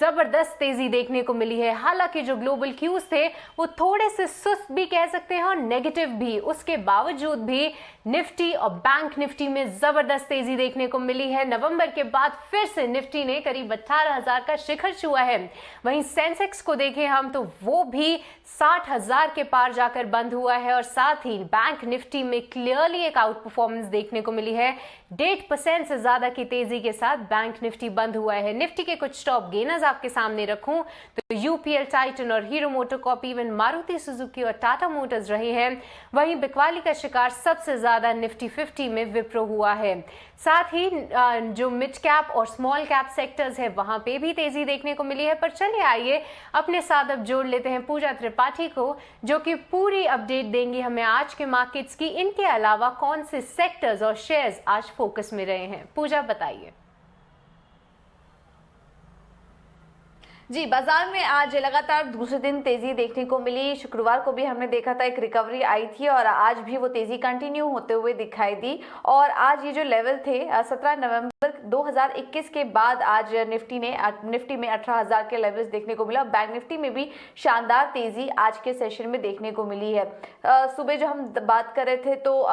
जबरदस्त तेजी देखने को मिली है। हालांकि जो ग्लोबल क्यूज थे वो थोड़े से सुस्त भी कह सकते हैं और नेगेटिव भी, उसके बावजूद भी निफ्टी और बैंक निफ्टी में जबरदस्त तेजी देखने को मिली है। नवंबर के बाद फिर से निफ्टी ने करीब 18,000 का शिखर छुआ है। वहीं सेंसेक्स को देखें हम तो वो भी 60,000 के पार जाकर बंद हुआ है और साथ ही बैंक निफ्टी में क्लियरली एक आउट परफॉर्मेंस देखने को मिली है। 1.5% से ज्यादा की तेजी के साथ बैंक निफ्टी बंद हुआ है। निफ्टी के कुछ टॉप गेनर्स आपके सामने रखूं तो यूपीएल, टाइटन और hero MotoCorp, even Maruti Suzuki और टाटा मोटर्स रहे हैं। वहीं बिकवाली का शिकार सबसे ज्यादा निफ्टी 50 में विप्रो हुआ है। साथ ही जो मिड कैप और स्मॉल कैप सेक्टर्स है वहां पे भी तेजी देखने को मिली है। पर चलिए आइए अपने साथ अब जोड़ लेते हैं पूजा त्रिपाठी को, जो कि पूरी अपडेट देंगी हमें आज के मार्केट्स की। इनके अलावा कौन से सेक्टर्स और शेयर्स आज फोकस में रहे हैं, पूजा बताइए। जी, बाजार में आज लगातार दूसरे दिन तेजी देखने को मिली। शुक्रवार को भी हमने देखा था एक रिकवरी आई थी और आज भी वो तेजी कंटिन्यू होते हुए दिखाई दी। और आज ये जो लेवल थे 17 नवंबर 2021 के बाद आज निफ्टी में 18,000 के लेवल्स देखने को मिला। बैंक निफ्टी में भी शानदार तेजी आज के सेशन में देखने को मिली है। सुबह जो हम बात कर रहे थे तो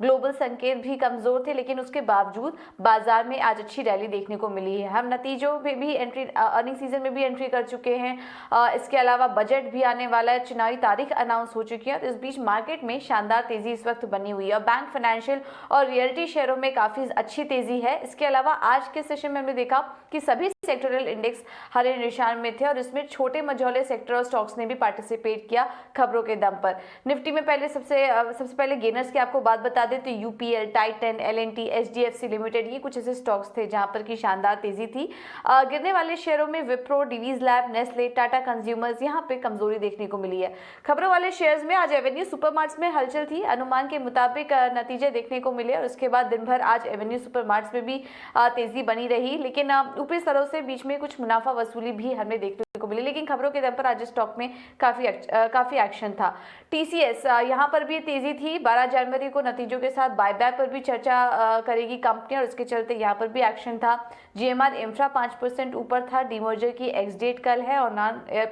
ग्लोबल संकेत भी कमजोर थे, लेकिन उसके बावजूद बाजार में आज अच्छी रैली देखने को मिली है। हम नतीजों में भी एंट्री, अर्निंग सीजन में भी एंट्री कर चुके हैं। इसके अलावा बजट भी आने वाला है, चुनावी तारीख अनाउंस हो चुकी है। तो इस बीच मार्केट में शानदार तेजी इस वक्त बनी हुई है और बैंक, फाइनेंशियल और रियल्टी शेयरों में काफी अच्छी तेजी है। इसके अलावा आज के सेशन में हमने देखा कि सभी सेक्टोरल इंडेक्स हरे निशान में थे और इसमें छोटे मझौले सेक्टर और स्टॉक्स ने भी पार्टिसिपेट किया खबरों के दम पर। निफ्टी में सबसे पहले गेनर्स की आपको बात बता दें तो UPL, Titan, L and T, HDFC limited, ये कुछ ऐसे स्टॉक्स थे जहां पर की शानदार तेजी थी। गिरने वाले शेयरों में Wipro, Divis lab, Nestle, Tata consumers, यहाँ पे कमजोरी देखने को मिली है। खबरों वाले शेयर्स में आज एवेन्यू सुपरमार्ट्स में हलचल थी। अनुमान के मुताबिक नतीजे देखने को मिले और उसके बाद दिन भर आज एवेन्यू सुपरमार्ट्स में भी तेजी बनी रही, लेकिन ऊपरी स्तरों से बीच में कुछ मुनाफा वसूली भी हमें देखने को मिली। लेकिन खबरों के दम पर आज स्टॉक में काफी एक्शन था। टीसीएस, यहाँ पर भी तेजी थी। 12 जनवरी को नतीजों के साथ बायबैक पर भी चर्चा करेगी कंपनी और उसके चलते यहाँ पर भी एक्शन था। जीएमआर इंफ्रा 5% ऊपर था। डीमर्जर की एक्स डेट कल है और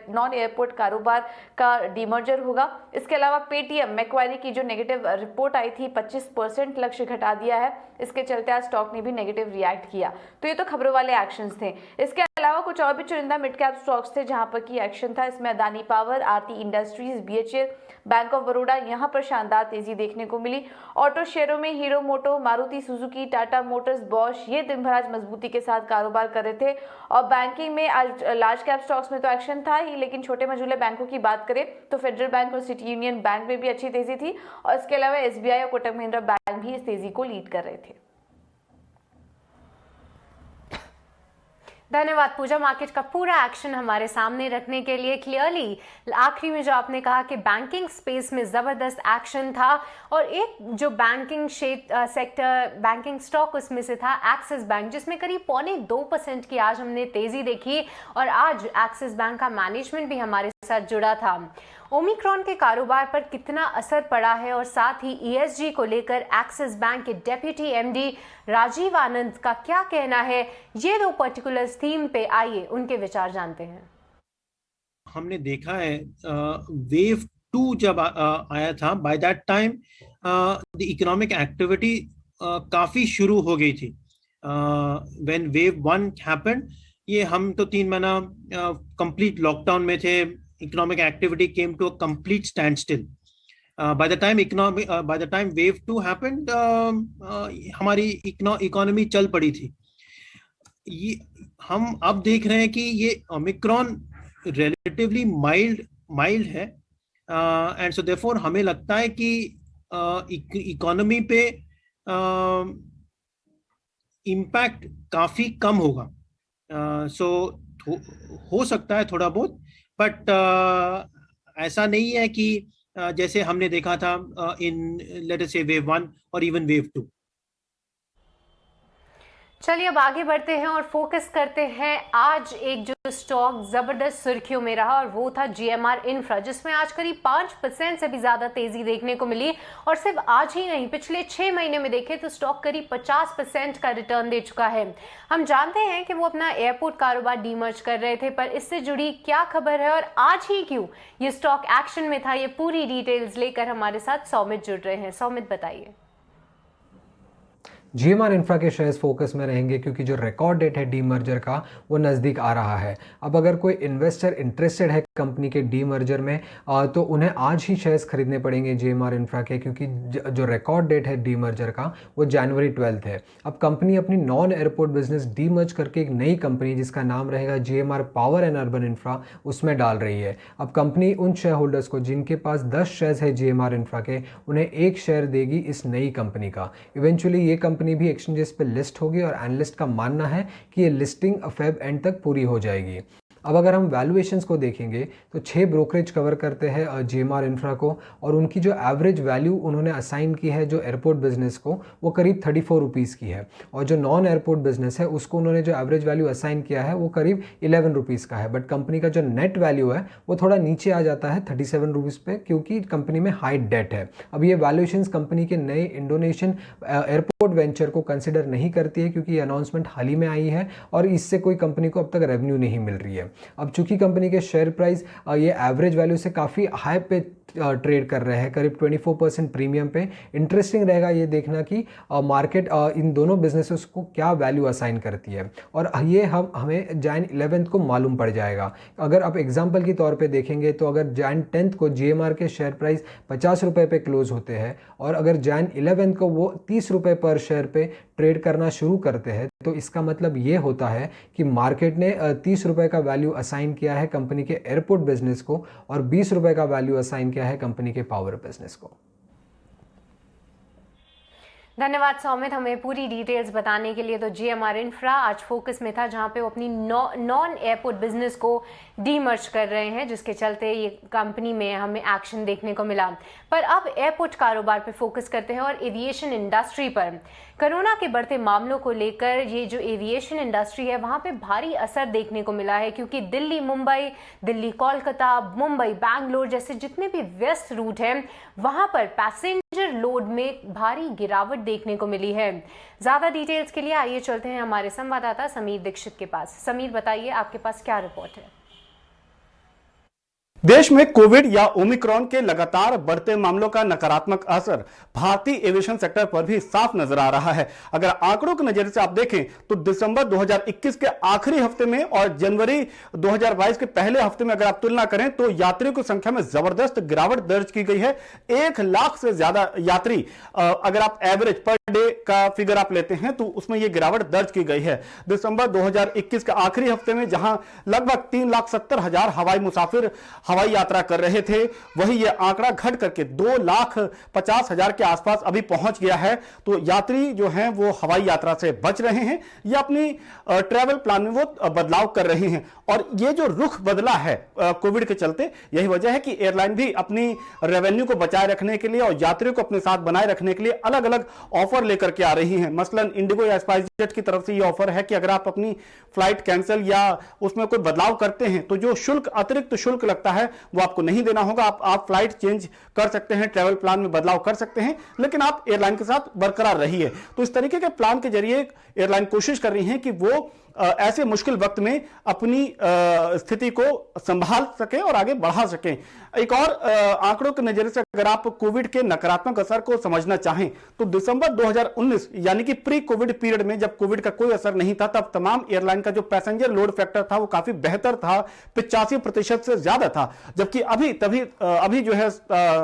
नॉन एयरपोर्ट कारोबार का डीमर्जर होगा। इसके अलावा पेटीएम, मैक्वारी की जो नेगेटिव रिपोर्ट आई थी 25% लक्ष्य घटा दिया है। इसके चलते आज स्टॉक ने भी नेगेटिव रिएक्ट किया। तो ये तो खबरों वाले एक्शंस थे। इसके अलावा कुछ और भी चुनिंदा मिड कैप स्टॉक्स थे जहां पर की एक्शन था। इसमें Adani power, Aarti industries, BHEL, bank of Baroda, यहाँ पर शानदार तेजी देखने को मिली। ऑटो शेयरों में Hero Moto, Maruti Suzuki, Tata Motors, Bosch, ये दिन भर आज मजबूती के साथ कारोबार कर रहे थे। और बैंकिंग में आज लार्ज कैप स्टॉक्स में तो एक्शन था ही, लेकिन छोटे मझोले बैंकों की बात करें तो फेडरल बैंक और सिटी यूनियन बैंक में भी अच्छी तेजी थी और इसके अलावा एसबीआई और कोटक महिंद्रा बैंक भी इस तेजी को लीड कर रहे थे। धन्यवाद पूजा, मार्केट का पूरा एक्शन हमारे सामने रखने के लिए। क्लियरली आखिरी में जो आपने कहा कि बैंकिंग स्पेस में जबरदस्त एक्शन था और एक जो बैंकिंग सेक्टर, बैंकिंग स्टॉक उसमें से था एक्सिस बैंक, जिसमें करीब 2.25% की आज हमने तेजी देखी और आज एक्सिस बैंक का मैनेजमेंट भी हमारे साथ जुड़ा था। ओमिक्रॉन के कारोबार पर कितना असर पड़ा है और साथ ही ईएसजी को लेकर एक्सिस बैंक के डेप्यूटी एमडी राजीव आनंद का क्या कहना है, ये दो पर्टिकुलर थीम पे आइए उनके विचार जानते हैं। हमने देखा है वेव 2 जब आया था, by that time the economic activity काफी शुरू हो गई थी। व्हेन वेव 1 हैपेंड, ये हम तो 3 महीना कंप्लीट लॉकडाउन में थे। Economic activity came to a complete standstill. by the time wave 2 happened, हमारी इकोनॉमी चल पड़ी थी। ये हम अब देख रहे हैं कि ये ओमिक्रॉन रिलेटिवली माइल्ड है एंड सो देयरफॉर हमें लगता है कि इकोनॉमी पे इम्पैक्ट काफी कम होगा। सो हो सकता है थोड़ा बहुत, बट ऐसा नहीं है कि जैसे हमने देखा था इन लेट अस से वेव 1 और इवन वेव 2। चलिए अब आगे बढ़ते हैं और फोकस करते हैं। आज एक जो स्टॉक जबरदस्त सुर्खियों में रहा और वो था जीएमआर इंफ्रा, जिसमें आज करीब 5% से भी ज्यादा तेजी देखने को मिली। और सिर्फ आज ही नहीं, पिछले 6 महीने में देखें तो स्टॉक करीब 50% का रिटर्न दे चुका है। हम जानते हैं कि वो अपना एयरपोर्ट कारोबार डीमर्ज कर रहे थे, पर इससे जुड़ी क्या खबर है और आज ही क्यों ये स्टॉक एक्शन में था, ये पूरी डिटेल्स लेकर हमारे साथ सौमित जुड़ रहे हैं। सौमित बताइए। जीएमआर इंफ्रा के शेयर्स फोकस में रहेंगे क्योंकि जो रिकॉर्ड डेट है डीमर्जर का वो नज़दीक आ रहा है। अब अगर कोई इन्वेस्टर इंटरेस्टेड है कंपनी के डीमर्जर में तो उन्हें आज ही शेयर्स खरीदने पड़ेंगे जीएमआर इंफ्रा के, क्योंकि जो रिकॉर्ड डेट है डीमर्जर का वो जनवरी 12 है। अब कंपनी अपनी नॉन एयरपोर्ट बिजनेस डीमर्ज करके एक नई कंपनी जिसका नाम रहेगा GMR power and urban infra उसमें डाल रही है। अब कंपनी उन शेयर होल्डर्स को जिनके पास 10 शेयर्स है जीएमआर इंफ्रा के, उन्हें 1 शेयर देगी इस नई कंपनी का। इवेंचुअली ये कंपनी भी एक्सचेंजेस पे लिस्ट होगी और एनालिस्ट का मानना है कि ये लिस्टिंग फेब एंड तक पूरी हो जाएगी। अब अगर हम वैल्यूएशंस को देखेंगे तो 6 ब्रोकरेज कवर करते हैं जीएमआर इंफ्रा को, और उनकी जो एवरेज वैल्यू उन्होंने असाइन की है जो एयरपोर्ट बिजनेस को वो करीब 34 रुपीज़ की है, और जो नॉन एयरपोर्ट बिजनेस है उसको उन्होंने जो एवरेज वैल्यू असाइन किया है वो करीब 11 रुपीज़ का है। बट कंपनी का जो नेट वैल्यू है वो थोड़ा नीचे आ जाता है 37 रुपीज़ पे, क्योंकि कंपनी में हाई डेट है। अब ये वैल्यूएशंस कंपनी के नए इंडोनेशियन एयरपोर्ट वेंचर को कंसिडर नहीं करती है, क्योंकि ये अनाउंसमेंट हाल ही में आई है और इससे कोई कंपनी को अब तक रेवेन्यू नहीं मिल रही है। अब चूंकि कंपनी के शेयर प्राइस ये एवरेज वैल्यू से काफ़ी हाई पे ट्रेड कर रहे हैं, करीब 24% प्रीमियम पे, इंटरेस्टिंग रहेगा ये देखना कि मार्केट इन दोनों बिजनेसेस को क्या वैल्यू असाइन करती है, और ये हमें जैन 11 को मालूम पड़ जाएगा। अगर आप एग्जांपल के तौर पे देखेंगे तो अगर जैन 10 को जीएमआर के शेयर प्राइस 50 रुपये पे क्लोज होते हैं और अगर जैन 11 को वो 30 रुपये पर शेयर पे ट्रेड करना शुरू करते हैं, तो इसका मतलब ये होता है कि मार्केट ने 30 रुपये का वैल्यू असाइन किया है कंपनी के एयरपोर्ट बिजनेस को और 20 रुपये का वैल्यू असाइन किया है कंपनी के पावर बिजनेस को। धन्यवाद सौमित हमें पूरी डिटेल्स बताने के लिए। तो जीएमआर इंफ्रा आज फोकस में था, जहां पे वो अपनी नॉन एयरपोर्ट बिजनेस को डीमर्ज कर रहे हैं, जिसके चलते ये कंपनी में हमें एक्शन देखने को मिला। पर अब एयरपोर्ट कारोबार पे फोकस करते हैं और एविएशन इंडस्ट्री पर। कोरोना के बढ़ते मामलों को लेकर ये जो एविएशन इंडस्ट्री है वहां पे भारी असर देखने को मिला है, क्योंकि दिल्ली मुंबई, दिल्ली कोलकाता, मुंबई बैंगलोर जैसे जितने भी व्यस्त रूट हैं वहां पर पैसेंजर लोड में भारी गिरावट देखने को मिली है। ज्यादा डिटेल्स के लिए आइए चलते हैं हमारे संवाददाता समीर दीक्षित के पास। समीर बताइए, आपके पास क्या रिपोर्ट है? देश में कोविड या ओमिक्रॉन के लगातार बढ़ते मामलों का नकारात्मक असर भारतीय एविएशन सेक्टर पर भी साफ नजर आ रहा है। अगर आंकड़ों के नजरिए से आप देखें तो दिसंबर 2021 के आखिरी हफ्ते में और जनवरी 2022 के पहले हफ्ते में अगर आप तुलना करें तो यात्रियों की संख्या में जबरदस्त गिरावट दर्ज की गई है। 1 लाख से ज्यादा यात्री अगर आप एवरेज पर डे का फिगर आप लेते हैं तो उसमें यह गिरावट दर्ज की गई है। दिसंबर 2021 के आखिरी हफ्ते में जहां लगभग 3,70,000 हवाई मुसाफिर हवाई यात्रा कर रहे थे, वही यह आंकड़ा घट करके 2,50,000 के आसपास अभी पहुंच गया है। तो यात्री जो हैं वो हवाई यात्रा से बच रहे हैं या अपनी ट्रैवल प्लान में वो बदलाव कर रहे हैं। और ये जो रुख बदला है कोविड के चलते, यही वजह है कि एयरलाइन भी अपनी रेवेन्यू को बचाए रखने के लिए और यात्रियों को अपने साथ बनाए रखने के लिए अलग अलग ऑफर लेकर के आ रही हैं। मसलन इंडिगो या स्पाइसजेट की तरफ से ये ऑफर है कि अगर आप अपनी फ्लाइट कैंसिल या उसमें कोई बदलाव करते हैं तो जो शुल्क, अतिरिक्त शुल्क लगता है वो आपको नहीं देना होगा। आप फ्लाइट चेंज कर सकते हैं, ट्रैवल प्लान में बदलाव कर सकते हैं, लेकिन आप एयरलाइन के साथ बरकरार रहिए। तो इस तरीके के प्लान के जरिए एयरलाइन कोशिश कर रही है कि वो ऐसे मुश्किल वक्त में अपनी स्थिति को संभाल सकें और आगे बढ़ा सकें। एक और आंकड़ों के नजरिए से अगर आप कोविड के नकारात्मक असर को समझना चाहें तो दिसंबर 2019 यानी कि प्री कोविड पीरियड में जब कोविड का कोई असर नहीं था, तब तमाम एयरलाइन का जो पैसेंजर लोड फैक्टर था वो काफी बेहतर था, 85% से ज्यादा था। जबकि अभी जो है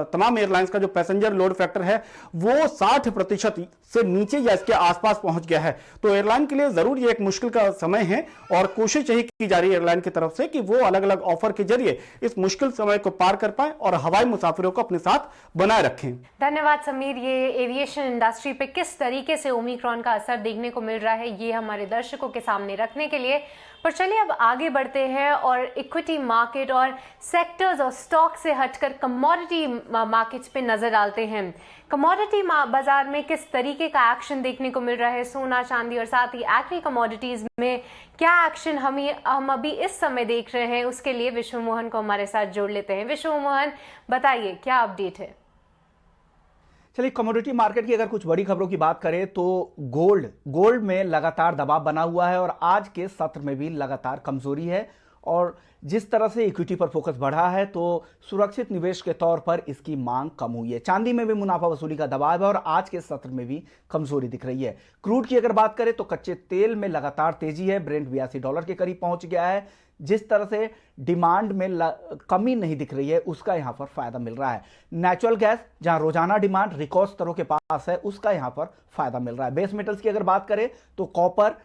तमाम एयरलाइंस का जो पैसेंजर लोड फैक्टर है वो 60% से नीचे या इसके आसपास पहुंच गया है। तो एयरलाइन के लिए जरूर ये एक मुश्किल का समय है और कोशिश यही की जा रही है एयरलाइन की तरफ से कि वो अलग अलग ऑफर के जरिए इस मुश्किल समय को पार कर पाए और हवाई मुसाफिरों को अपने साथ बनाए रखें। धन्यवाद समीर। ये एविएशन इंडस्ट्री पे किस तरीके से ओमिक्रॉन का असर देखने को मिल रहा है ये हमारे दर्शकों के सामने रखने के लिए पर चलिए अब आगे बढ़ते हैं और इक्विटी मार्केट और सेक्टर्स और स्टॉक से हटकर कमोडिटी मार्केट्स पे नजर डालते हैं। कमोडिटी बाजार में किस तरीके का एक्शन देखने को मिल रहा है, सोना चांदी और साथ ही एग्री कमोडिटीज में क्या एक्शन हम अभी इस समय देख रहे हैं, उसके लिए विश्व मोहन को हमारे साथ जोड़ लेते हैं। विश्व मोहन, बताइए क्या अपडेट है। चलिए, कमोडिटी मार्केट की अगर कुछ बड़ी खबरों की बात करें तो गोल्ड में लगातार दबाव बना हुआ है और आज के सत्र में भी लगातार कमजोरी है। और जिस तरह से इक्विटी पर फोकस बढ़ा है तो सुरक्षित निवेश के तौर पर इसकी मांग कम हुई है। चांदी में भी मुनाफा वसूली का दबाव है और आज के सत्र में भी कमजोरी दिख रही है। क्रूड की अगर बात करें तो कच्चे तेल में लगातार तेजी है, ब्रेंट $82 के करीब पहुंच गया है। जिस तरह से डिमांड में कमी नहीं दिख रही है उसका यहां पर फायदा मिल रहा है। नेचुरल गैस जहां रोजाना डिमांड रिकॉर्ड स्तरों के पास है उसका यहां पर फायदा मिल रहा है। बेस मेटल्स की अगर बात करें तो कॉपर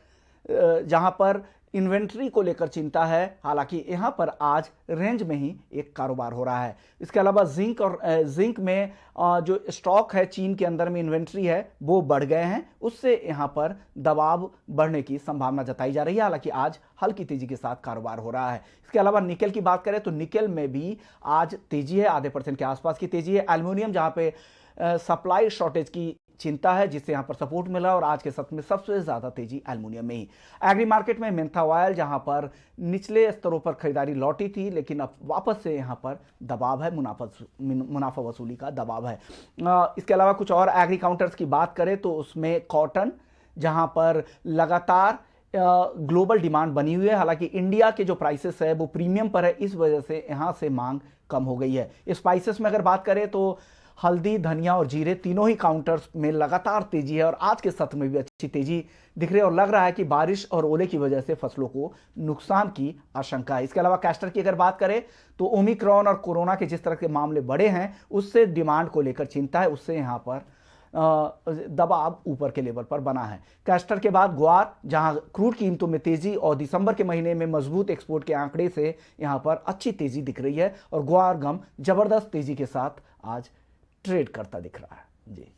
जहां पर इन्वेंट्री को लेकर चिंता है, हालांकि यहां पर आज रेंज में ही एक कारोबार हो रहा है। इसके अलावा जिंक में जो स्टॉक है चीन के अंदर में इन्वेंट्री है वो बढ़ गए हैं, उससे यहां पर दबाव बढ़ने की संभावना जताई जा रही है। हालांकि आज हल्की तेजी के साथ कारोबार हो रहा है। इसके अलावा निकेल की बात करें तो निकेल में भी आज तेजी है, आधे % के आसपास की तेजी है। एल्युमिनियम जहां पे सप्लाई शॉर्टेज की चिंता है जिससे यहां पर सपोर्ट मिला और आज के सत्र में सबसे ज्यादा तेजी एल्युमिनियम में ही। एग्री मार्केट में मेंथा ऑयल जहां पर निचले स्तरों पर खरीदारी लौटी थी लेकिन अब वापस से यहां पर दबाव है, मुनाफा वसूली का दबाव है। इसके अलावा कुछ और एग्री काउंटर्स की बात करें तो उसमें कॉटन जहां पर लगातार ग्लोबल डिमांड बनी हुई है, हालांकि इंडिया के जो प्राइसेस है वो प्रीमियम पर है, इस वजह से यहां से मांग कम हो गई है। स्पाइसेस में अगर बात करें तो हल्दी, धनिया और जीरे तीनों ही काउंटर्स में लगातार तेजी है और आज के सत्र में भी अच्छी तेजी दिख रही है और लग रहा है कि बारिश और ओले की वजह से फसलों को नुकसान की आशंका है। इसके अलावा कैस्टर की अगर बात करें तो ओमिक्रॉन और कोरोना के जिस तरह के मामले बढ़े हैं उससे डिमांड को लेकर चिंता है, उससे यहां पर दबाव ऊपर के लेवल पर बना है। कैस्टर के बाद ग्वार जहां क्रूड कीमतों में तेजी और दिसंबर के महीने में मजबूत एक्सपोर्ट के आंकड़े से यहां पर अच्छी तेजी दिख रही है और ग्वार गम जबरदस्त तेजी के साथ आज ट्रेड करता दिख रहा है। जी।